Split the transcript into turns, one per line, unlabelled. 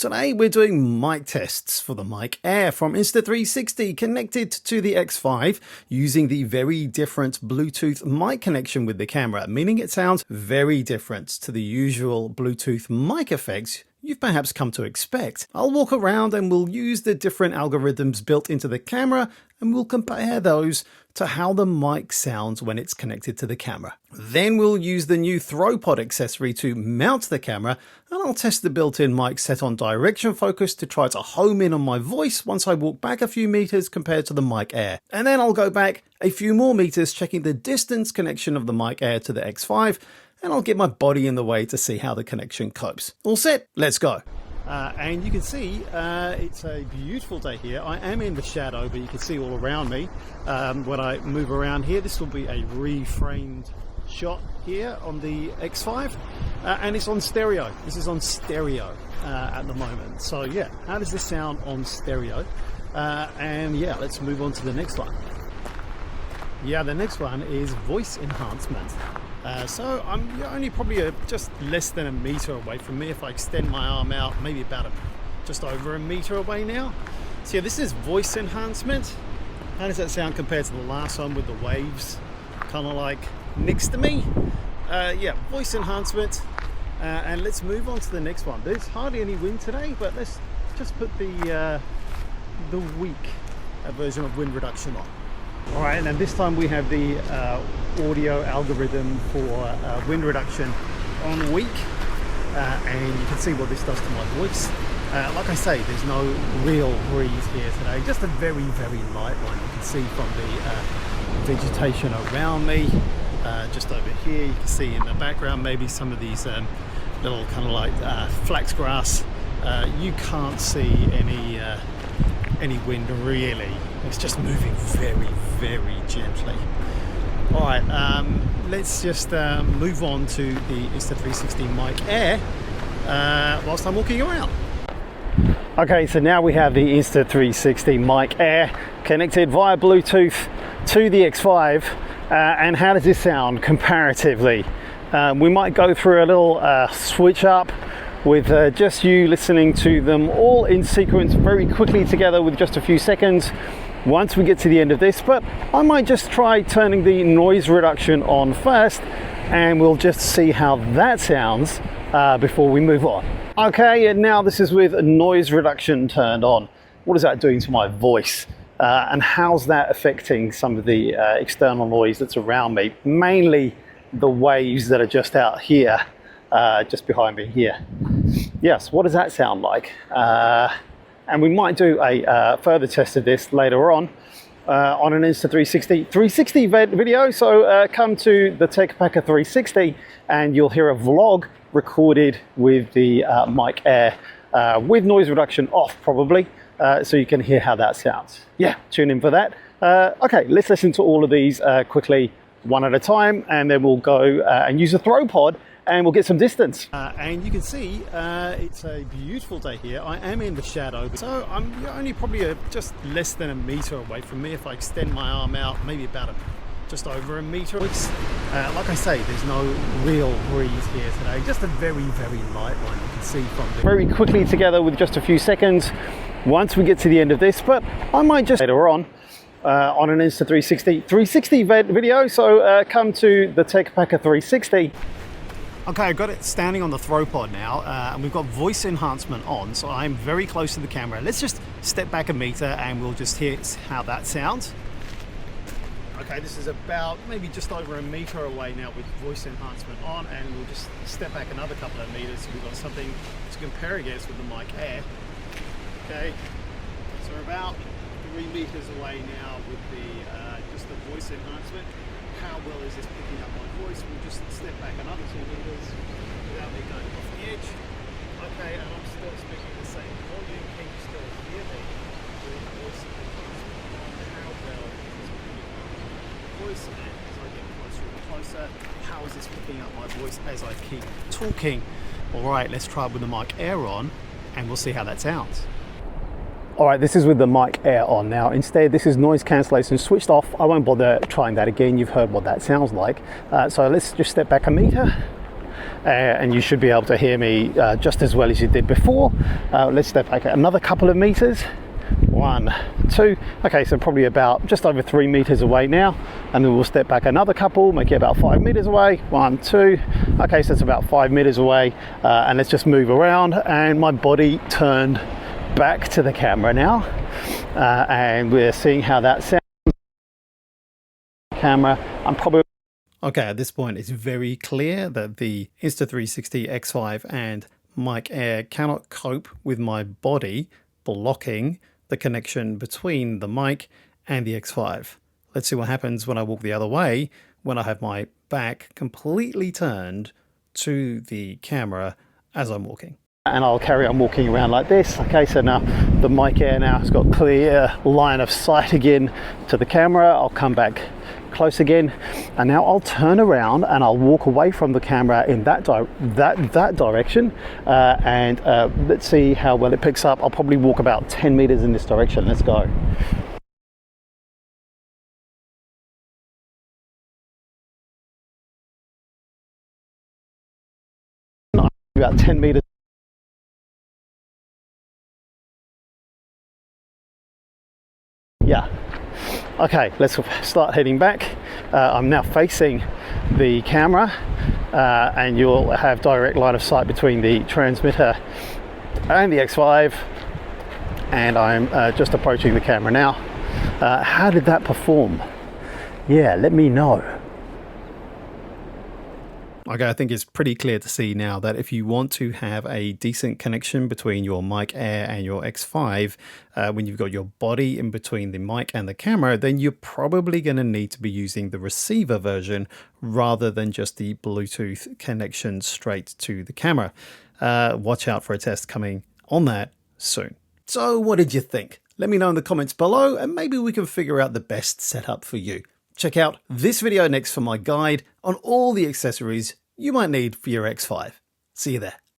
Today we're doing mic tests for the Mic Air from Insta360 connected to the X5 using the very different Bluetooth mic connection with the camera, meaning it sounds very different to the usual Bluetooth mic effects you've perhaps come to expect. I'll walk around and we'll use the different algorithms built into the camera and we'll compare those to how the mic sounds when it's connected to the camera. Then we'll use the new throw pod accessory to mount the camera, and I'll test the built-in mic set on direction focus to try to home in on my voice once I walk back a few meters compared to the Mic Air. And then I'll go back a few more meters checking the distance connection of the Mic Air to the X5, and I'll get my body in the way to see how the connection copes. All set, let's go. And you can see it's a beautiful day here. I am in the shadow, but you can see all around me. When I move around here, this will be a reframed shot here on the X5, and it's on stereo. This is on stereo at the moment. So yeah, how does this sound on stereo? And yeah, let's move on to the next one. Yeah, the next one is voice enhancement. So I'm only probably just less than a meter away from me. If I extend my arm out, maybe about just over a meter away now. So yeah, this is voice enhancement. How does that sound compared to the last one with the waves kind of like next to me? Yeah, voice enhancement. And let's move on to the next one. There's hardly any wind today, but let's just put the weak version of wind reduction on. All right, and then this time we have the audio algorithm for wind reduction on weak, and you can see what this does to my voice. Like I say, there's no real breeze here today, just a very, very light one. You can see from the vegetation around me, just over here. You can see in the background maybe some of these little kind of like flax grass. You can't see any wind really. It's just moving very, very gently. All right, let's just move on to the Insta360 Mic Air whilst I'm walking around. Okay, so now we have the Insta360 Mic Air connected via Bluetooth to the X5, and how does this sound comparatively? We might go through a little switch up with just you listening to them all in sequence very quickly together with just a few seconds once we get to the end of this, but I might just try turning the noise reduction on first and we'll just see how that sounds before we move on. Okay, and now this is with noise reduction turned on. What is that doing to my voice? And how's that affecting some of the external noise that's around me? Mainly the waves that are just out here, just behind me here. Yes, what does that sound like? And we might do a further test of this later on an Insta360 360 video. So come to the TechPacker 360 and you'll hear a vlog recorded with the Mic Air with noise reduction off probably, so you can hear how that sounds. Yeah, tune in for that. Okay, let's listen to all of these quickly one at a time, and then we'll go and use a throw pod and we'll get some distance. And you can see it's a beautiful day here. I am in the shadow, so I'm only probably just less than a meter away from me. If I extend my arm out, maybe about just over a meter. Like I say, there's no real breeze here today, just a very, very light one. You can see from the very quickly together with just a few seconds once we get to the end of this, but I might just later on an Insta360 360 video. So come to the TechPacker 360. Okay, I've got it standing on the throw pod now, and we've got voice enhancement on, so I'm very close to the camera. Let's just step back a meter and we'll just hear how that sounds. Okay, this is about maybe just over a meter away now with voice enhancement on, and we'll just step back another couple of meters so we've got something to compare against with the Mic Air. Okay, so we're about 3 meters away now with the just the voice enhancement. How well is this picking up my voice? We'll just step back another 2 meters without me going off the edge. Okay, and I'm still speaking the same volume. Can you still hear me with voice enhancement? How well is this picking up my voice? And as I get closer and closer, how is this picking up my voice as I keep talking? All right, let's try it with the Mic Air on and we'll see how that sounds. All right, this is with the Mic Air on now. Instead, this is noise cancellation switched off. I won't bother trying that again. You've heard what that sounds like. So let's just step back a meter and you should be able to hear me just as well as you did before. Let's step back another couple of meters. 1, 2. Okay, so probably about just over 3 meters away now, and then we'll step back another couple, make it about 5 meters away. 1, 2. Okay, so it's about 5 meters away, and let's just move around, and my body turned back to the camera now, and we're seeing how that sounds. Camera, I'm probably okay. At this point, it's very clear that the Insta360 X5 and Mic Air cannot cope with my body blocking the connection between the mic and the X5. Let's see what happens when I walk the other way, when I have my back completely turned to the camera as I'm walking. And I'll carry on walking around like this. Okay, so now the Mic Air now has got clear line of sight again to the camera. I'll come back close again, and now I'll turn around and I'll walk away from the camera in that direction, and let's see how well it picks up. I'll probably walk about 10 meters in this direction. Let's go. About 10 meters. Yeah. Okay, let's start heading back. I'm now facing the camera, and you'll have direct line of sight between the transmitter and the X5, and I'm just approaching the camera now. How did that perform? Yeah, let me know. Okay, I think it's pretty clear to see now that if you want to have a decent connection between your Mic Air and your X5, when you've got your body in between the mic and the camera, then you're probably going to need to be using the receiver version rather than just the Bluetooth connection straight to the camera. Watch out for a test coming on that soon. So what did you think? Let me know in the comments below, and maybe we can figure out the best setup for you. Check out this video next for my guide on all the accessories you might need for your X5. See you there.